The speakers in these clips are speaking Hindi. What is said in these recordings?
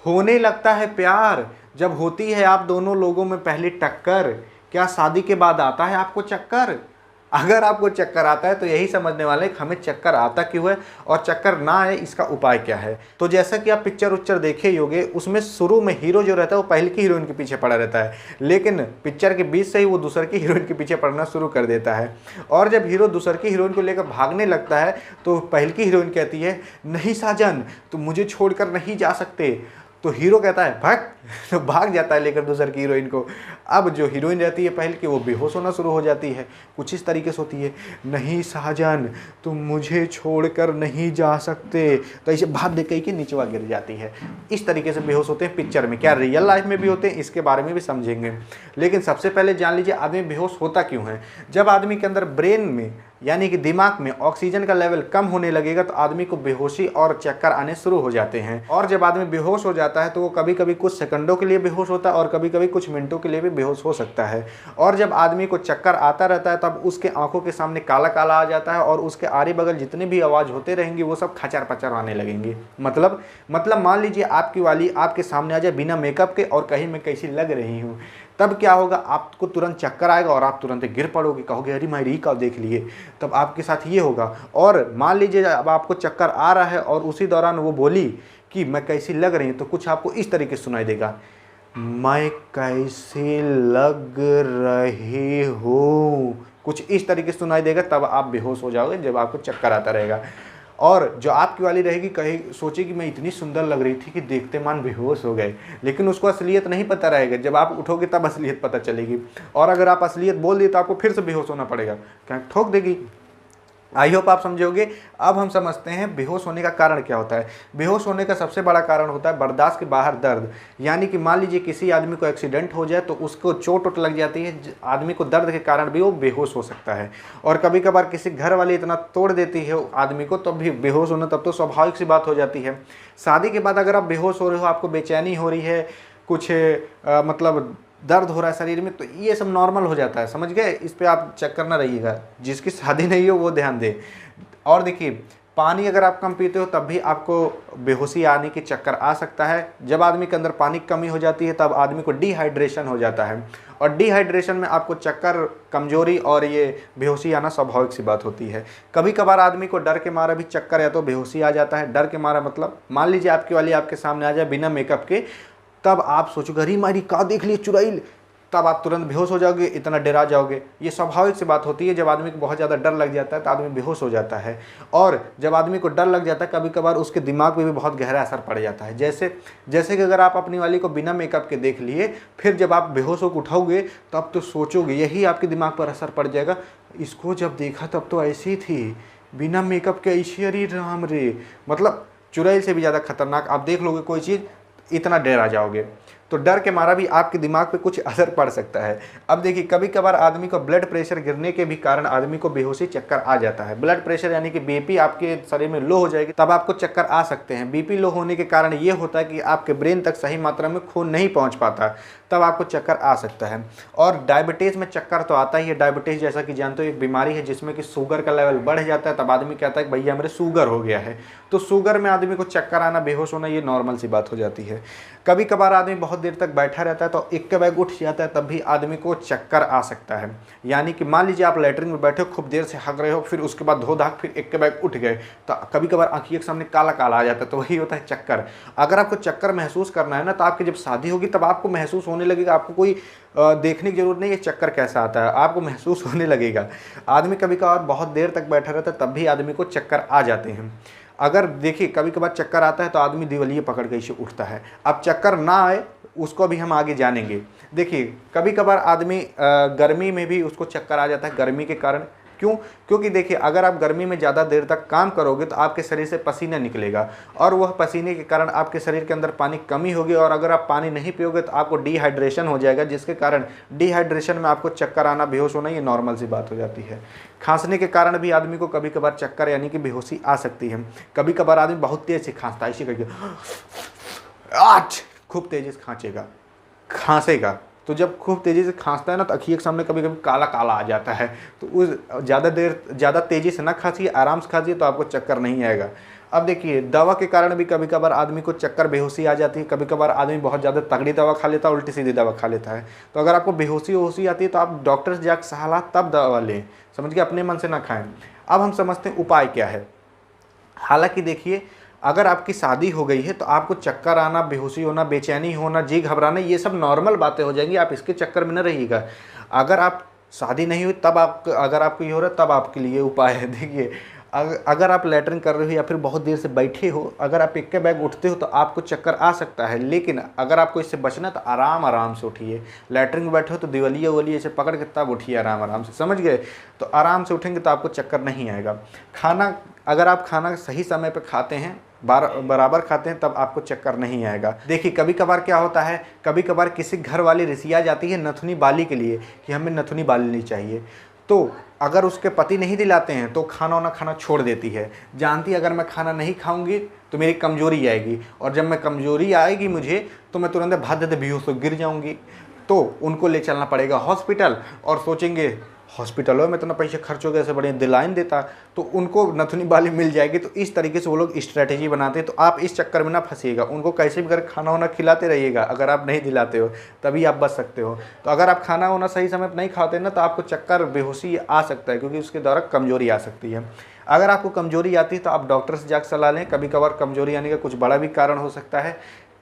होने लगता है प्यार जब होती है आप दोनों लोगों में पहली टक्कर। क्या शादी के बाद आता है आपको चक्कर? अगर आपको चक्कर आता है तो यही समझने वाले कि हमें चक्कर आता क्यों है और चक्कर ना आए इसका उपाय क्या है। तो जैसा कि आप पिक्चर उच्चर देखे ही होंगे, उसमें शुरू में हीरो जो रहता है वो पहले की हीरोइन के पीछे पड़ा रहता है, लेकिन पिक्चर के बीच से ही वो दूसर की हीरोइन के पीछे पड़ना शुरू कर देता है। और जब हीरो दूसर की हीरोइन को लेकर भागने लगता है तो पहले की हीरोइन कहती है, नहीं साजन तुम मुझे छोड़कर नहीं जा सकते। तो हीरो कहता है भाग, तो भाग जाता है लेकर दूसर की हीरोइन को। अब जो हीरोइन रहती है पहले की, वो बेहोश होना शुरू हो जाती है। कुछ इस तरीके से होती है, नहीं शाहजहान तुम मुझे छोड़कर नहीं जा सकते, तो ऐसे भाग दे कहीं के नीचवा गिर जाती है। इस तरीके से बेहोश होते हैं पिक्चर में। क्या रियल लाइफ में भी होते हैं, इसके बारे में भी समझेंगे। लेकिन सबसे पहले जान लीजिए आदमी बेहोश होता क्यों है। जब आदमी के अंदर ब्रेन में यानी कि दिमाग में ऑक्सीजन का लेवल कम होने लगेगा तो आदमी को बेहोशी और चक्कर आने शुरू हो जाते हैं। और जब आदमी बेहोश हो जाता है तो वो कभी कभी कुछ सेकंडों के लिए बेहोश होता है और कभी कभी कुछ मिनटों के लिए भी बेहोश हो सकता है। और जब आदमी को चक्कर आता रहता है तब उसके आंखों के सामने काला काला आ जाता है और उसके आरी बगल जितने भी आवाज़ होते रहेंगे वो सब खचर पचर आने लगेंगे। मतलब मान लीजिए आपकी वाली आपके सामने आ जाए बिना मेकअप के और कहीं मैं कैसी लग रही हूँ, तब क्या होगा, आपको तुरंत चक्कर आएगा और आप तुरंत गिर पड़ोगे, कहोगे अरे मैं री का देख लिए। तब आपके साथ ये होगा। और मान लीजिए अब आपको चक्कर आ रहा है और उसी दौरान वो बोली कि मैं कैसी लग रही हूँ, तो कुछ आपको इस तरीके से सुनाई देगा, मैं कैसे लग रही हूँ, कुछ इस तरीके से सुनाई देगा। तब आप बेहोश हो जाओगे जब आपको चक्कर आता रहेगा। और जो आपकी वाली रहेगी कहीं सोचेगी मैं इतनी सुंदर लग रही थी कि देखते मान बेहोश हो गए, लेकिन उसको असलियत नहीं पता रहेगा। जब आप उठोगे तब असलियत पता चलेगी। और अगर आप असलियत बोल दिए तो आपको फिर से बेहोश होना पड़ेगा, क्या ठोक देगी। आई होप आप समझोगे। अब हम समझते हैं बेहोश होने का कारण क्या होता है। बेहोश होने का सबसे बड़ा कारण होता है बर्दाश्त के बाहर दर्द। यानी कि मान लीजिए किसी आदमी को एक्सीडेंट हो जाए तो उसको चोट वोट लग जाती है, आदमी को दर्द के कारण भी वो बेहोश हो सकता है। और कभी कभार किसी घर वाले इतना तोड़ देती है आदमी को तब भी बेहोश होना, तब तो स्वाभाविक सी बात हो जाती है। शादी के बाद अगर आप बेहोश हो रहे हो, आपको बेचैनी हो रही है, कुछ मतलब दर्द हो रहा है शरीर में, तो ये सब नॉर्मल हो जाता है, समझ गए। इस पे आप चेक करना रहिएगा। जिसकी शादी नहीं हो वो ध्यान दे। और देखिए पानी अगर आप कम पीते हो तब भी आपको बेहोशी आने की चक्कर आ सकता है। जब आदमी के अंदर पानी की कमी हो जाती है तब आदमी को डिहाइड्रेशन हो जाता है, और डिहाइड्रेशन में आपको चक्कर, कमजोरी और ये बेहोशी आना स्वाभाविक सी बात होती है। कभी कभार आदमी को डर के मारा भी चक्कर या तो बेहोशी आ जाता है। डर के मारा मतलब मान लीजिए आपकी वाली आपके सामने आ जाए बिना मेकअप के, तब आप सोचोगे अरे मारी का देख लिए चुड़ैल, तब आप तुरंत बेहोश हो जाओगे, इतना डरा जाओगे। ये स्वाभाविक सी बात होती है। जब आदमी को बहुत ज़्यादा डर लग जाता है तो आदमी बेहोश हो जाता है। और जब आदमी को डर लग जाता है कभी कभार उसके दिमाग पे भी बहुत गहरा असर पड़ जाता है। जैसे कि अगर आप अपनी वाली को बिना मेकअप के देख लिए, फिर जब आप बेहोश होकर उठाओगे तब तो सोचोगे, यही आपके दिमाग पर असर पड़ जाएगा, इसको जब देखा तब तो ऐसी थी, बिना मेकअप के ऐसी, अरे राम रे। मतलब चुड़ैल से भी ज़्यादा खतरनाक आप देख लोगे कोई चीज़, इतना डर आ जाओगे। तो डर के मारा भी आपके दिमाग पे कुछ असर पड़ सकता है। अब देखिए कभी कभार आदमी को ब्लड प्रेशर गिरने के भी कारण आदमी को बेहोशी चक्कर आ जाता है। ब्लड प्रेशर यानी कि बीपी आपके शरीर में लो हो जाएगी तब आपको चक्कर आ सकते हैं। बीपी लो होने के कारण ये होता है कि आपके ब्रेन तक सही मात्रा में खून नहीं पहुंच पाता, तब आपको चक्कर आ सकता है। और डायबिटीज़ में चक्कर तो आता ही है। डायबिटीज़ जैसा कि जानते हो एक बीमारी है जिसमें कि शुगर का लेवल बढ़ जाता है, तब आदमी कहता है कि भैया मेरे शुगर हो गया है। तो शुगर में आदमी को चक्कर आना, बेहोश होना, ये नॉर्मल सी बात हो जाती है। कभी कभार आदमी बहुत देर तक बैठा रहता है तो एक के बैग उठ जाता है, तब भी आदमी को चक्कर आ सकता है। यानी कि मान लीजिए आप लैट्रिन में बैठे हो, खूब देर से हग रहे हो, फिर उसके बाद धो धाक, फिर एक के बैग उठ गए, तो कभी कभार आंखियों के सामने काला काला आ जाता है, तो वही होता है चक्कर। अगर आपको चक्कर महसूस करना है ना, तो आपकी जब शादी होगी तब आपको महसूस होने लगेगा। आपको कोई देखने की जरूरत नहीं है चक्कर कैसा आता है, आपको महसूस होने लगेगा। आदमी कभी कभार बहुत देर तक बैठा रहता है तब भी आदमी को चक्कर आ जाते हैं। अगर देखिए कभी कभार चक्कर आता है तो आदमी दिवालिये पकड़ के इसे उठता है। अब चक्कर ना आए उसको भी हम आगे जानेंगे। देखिए कभी कभार आदमी गर्मी में भी उसको चक्कर आ जाता है, गर्मी के कारण। क्यों? क्योंकि देखिए अगर आप गर्मी में ज़्यादा देर तक काम करोगे तो आपके शरीर से पसीना निकलेगा, और वह पसीने के कारण आपके शरीर के अंदर पानी कमी होगी, और अगर आप पानी नहीं पियोगे तो आपको डिहाइड्रेशन हो जाएगा, जिसके कारण डिहाइड्रेशन में आपको चक्कर आना, बेहोश होना, ये नॉर्मल सी बात हो जाती है। खांसने के कारण भी आदमी को कभी कभार चक्कर यानी कि बेहोशी आ सकती है। कभी कभार आदमी बहुत तेज से खांसता है, इसी करके आज खूब तेजी से खांसेगा। तो जब खूब तेज़ी से खांसता है ना, तो आँखियों के सामने कभी कभी काला काला आ जाता है। तो उस ज़्यादा तेज़ी से ना खांसिए, आराम से खांसिए, तो आपको चक्कर नहीं आएगा। अब देखिए, दवा के कारण भी कभी कभार आदमी को चक्कर बेहोशी आ जाती है। कभी कभार आदमी बहुत ज़्यादा तगड़ी दवा खा लेता है, उल्टी सीधी दवा खा लेता है। तो अगर आपको बेहोशी वहोशी आती है तो आप डॉक्टर से जाकर सलाह तब दवा लें, समझ के अपने मन से ना खाएं। अब हम समझते हैं उपाय क्या है। हालांकि देखिए, अगर आपकी शादी हो गई है तो आपको चक्कर आना, बेहोशी होना, बेचैनी होना, जी घबराना, ये सब नॉर्मल बातें हो जाएंगी। आप इसके चक्कर में न रहिएगा। अगर आप शादी नहीं हुई तब अगर आपको ये हो रहा है तब आपके लिए उपाय है। देखिए, अगर आप लैट्रिन कर रहे हो या फिर बहुत देर से बैठे हो, अगर आप एक के बैग उठते हो तो आपको चक्कर आ सकता है। लेकिन अगर आपको इससे बचना तो आराम आराम से उठिए। लैट्रिन में बैठे हो तो दिवलिया वलिया से पकड़ के तब उठिए आराम आराम से, समझ गए। तो आराम से उठेंगे तो आपको चक्कर नहीं आएगा। खाना, अगर आप खाना सही समय पर खाते हैं, बराबर खाते हैं, तब आपको चक्कर नहीं आएगा। देखिए, कभी कभार क्या होता है, कभी कभार किसी घर वाली रिसिया जाती है नथुनी बाली के लिए कि हमें नथुनी बाली नहीं चाहिए। तो अगर उसके पति नहीं दिलाते हैं तो खाना वाना खाना छोड़ देती है। जानती है अगर मैं खाना नहीं खाऊंगी तो मेरी कमजोरी आएगी, और जब मैं कमजोरी आएगी मुझे तो मैं तुरंत भाद्य बेहोश हो गिर जाऊंगी। तो उनको ले चलना पड़ेगा हॉस्पिटल, और सोचेंगे हॉस्पिटलों में इतना पैसे खर्च हो गए, ऐसे बढ़िया दिलाइन देता तो उनको नथुनी बाली मिल जाएगी। तो इस तरीके से वो लोग स्ट्रैटेजी बनाते हैं। तो आप इस चक्कर में ना फंसिएगा। उनको कैसे भी करके खाना वाना खिलाते रहिएगा। अगर आप नहीं दिलाते हो तभी आप बच सकते हो। तो अगर आप खाना वाना सही समय पर नहीं खाते ना तो आपको चक्कर बेहोशी आ सकता है, क्योंकि उसके द्वारा कमजोरी आ सकती है। अगर आपको कमजोरी आती है तो आप डॉक्टर से जाकर सलाह लें। कभी कभार कमजोरी आने का कुछ बड़ा भी कारण हो सकता है।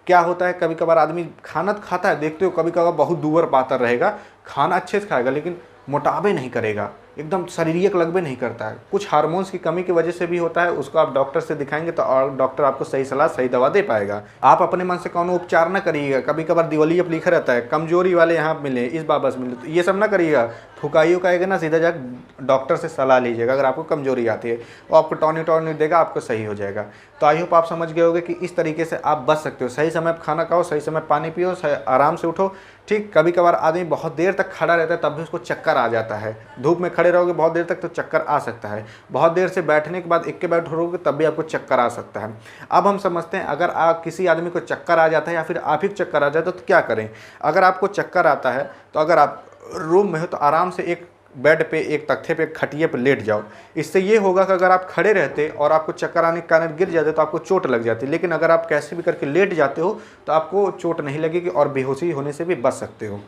क्या होता है, कभी कभार आदमी खाना खाता है, देखते हो कभी कभार बहुत दूबर पातर रहेगा, खाना अच्छे से खाएगा लेकिन मोटाबे नहीं करेगा, एकदम शारीरिक लगबे नहीं करता है। कुछ हार्मोन्स की कमी की वजह से भी होता है। उसको आप डॉक्टर से दिखाएंगे तो और डॉक्टर आपको सही सलाह, सही दवा दे पाएगा। आप अपने मन से कौन उपचार ना करिएगा। कभी कभार दिवाली अब लिखा रहता है कमजोरी वाले यहाँ मिले, इस बाबा से मिले, तो ये सब ना करिएगा। फुकाइयों का ना, सीधा जाकर डॉक्टर से सलाह लीजिएगा। अगर आपको कमजोरी आती है वो आपको टॉनिक देगा, आपको सही हो जाएगा। तो आई होप आप समझ गए होंगे कि इस तरीके से आप बच सकते हो। सही समय पर खाना खाओ, सही समय पानी पियो, आराम से उठो। ठीक, कभी कभार आदमी बहुत देर तक खड़ा रहता है तब भी उसको चक्कर आ जाता है। धूप में खड़े रहोगे बहुत देर तक तो चक्कर आ सकता है। बहुत देर से बैठने के बाद एक के बैठ रहोगे तब भी आपको चक्कर आ सकता है। अब हम समझते हैं, अगर आप किसी आदमी को चक्कर आ जाता है या फिर आप ही चक्कर आ जाता है तो क्या करें। अगर आपको चक्कर आता है तो अगर आप रूम में हो तो आराम से एक बेड पे, एक तख्ते पे, एक खटिए पे लेट जाओ। इससे ये होगा कि अगर आप खड़े रहते और आपको चक्कर आने के कारण गिर जाते तो आपको चोट लग जाती। लेकिन अगर आप कैसे भी करके लेट जाते हो तो आपको चोट नहीं लगेगी और बेहोशी होने से भी बच सकते हो।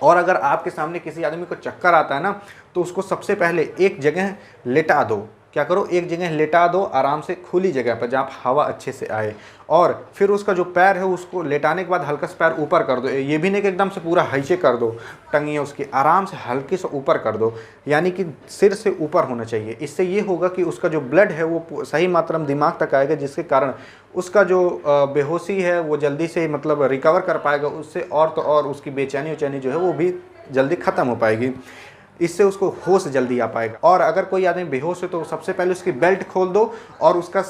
और अगर आपके सामने किसी आदमी को चक्कर आता है ना तो उसको सबसे पहले एक जगह लेटा दो। क्या करो, एक जगह लेटा दो आराम से, खुली जगह पर जहाँ हवा अच्छे से आए। और फिर उसका जो पैर है उसको लेटाने के बाद हल्का सा पैर ऊपर कर दो। ये भी नहीं कि एकदम से पूरा हैचे कर दो, टंगिए उसकी, आराम से हल्के से ऊपर कर दो, यानी कि सिर से ऊपर होना चाहिए। इससे ये होगा कि उसका जो ब्लड है वो सही मात्रा में दिमाग तक आएगा, जिसके कारण उसका जो बेहोशी है वो जल्दी से मतलब रिकवर कर पाएगा उससे। और तो और उसकी बेचैनी उचैनी जो है वो भी जल्दी ख़त्म हो पाएगी। इससे उसको होश जल्दी आ पाएगा। और अगर कोई आदमी बेहोश है तो सबसे पहले उसकी बेल्ट खोल दो और उसका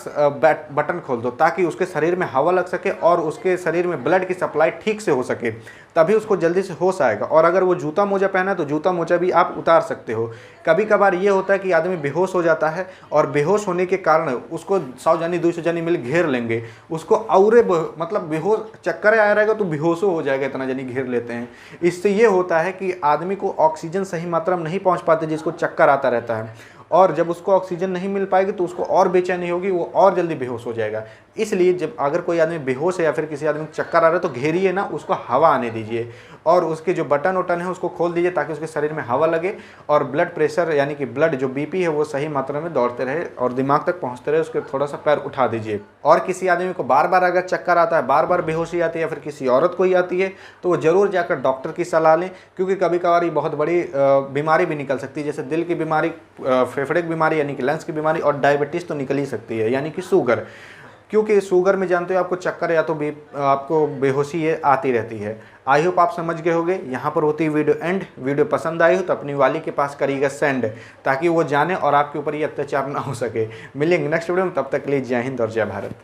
बटन खोल दो, ताकि उसके शरीर में हवा लग सके और उसके शरीर में ब्लड की सप्लाई ठीक से हो सके, तभी उसको जल्दी से होश आएगा। और अगर वो जूता मोजा पहना है तो जूता मोजा भी आप उतार सकते हो। कभी कभार ये होता है कि आदमी बेहोश हो जाता है और बेहोश होने के कारण उसको 100 जनी 200 जनी मिल घेर लेंगे, उसको और मतलब बेहोश चक्कर आ रहेगा तो बेहोशो हो जाएगा, इतना जनी घेर लेते हैं। इससे ये होता है कि आदमी को ऑक्सीजन सही मात्रा में नहीं पहुंच पाते, जिसको चक्कर आता रहता है। और जब उसको ऑक्सीजन नहीं मिल पाएगी तो उसको और बेचैनी होगी, वो और जल्दी बेहोश हो जाएगा। इसलिए जब अगर कोई आदमी बेहोश है या फिर किसी आदमी को चक्कर आ रहा है तो घेरिए ना, उसको हवा आने दीजिए और उसके जो बटन वटन है उसको खोल दीजिए, ताकि उसके शरीर में हवा लगे और ब्लड प्रेशर यानी कि ब्लड जो बीपी है वो सही मात्रा में दौड़ते रहे और दिमाग तक पहुंचते रहे। उसके थोड़ा सा पैर उठा दीजिए। और किसी आदमी को बार बार अगर चक्कर आता है, बार बार बेहोशी आती है या फिर किसी औरत को ही आती है तो वो ज़रूर जाकर डॉक्टर की सलाह लें, क्योंकि कभी कभार ये बहुत बड़ी बीमारी भी निकल सकती है, जैसे दिल की बीमारी, फेफड़े की बीमारी यानी कि लंग्स की बीमारी, और डायबिटीज़ तो निकल ही सकती है यानी कि शुगर। क्योंकि शुगर में जानते हो आपको चक्कर या तो आपको बेहोशी है आती रहती है। आई होप आप समझ गए होंगे। यहाँ पर होती है वीडियो एंड। वीडियो पसंद आई हो तो अपनी वाली के पास करिएगा सेंड, ताकि वो जाने और आपके ऊपर ये अत्याचार ना हो सके। मिलेंगे नेक्स्ट वीडियो में, तब तक के लिए जय हिंद और जय भारत।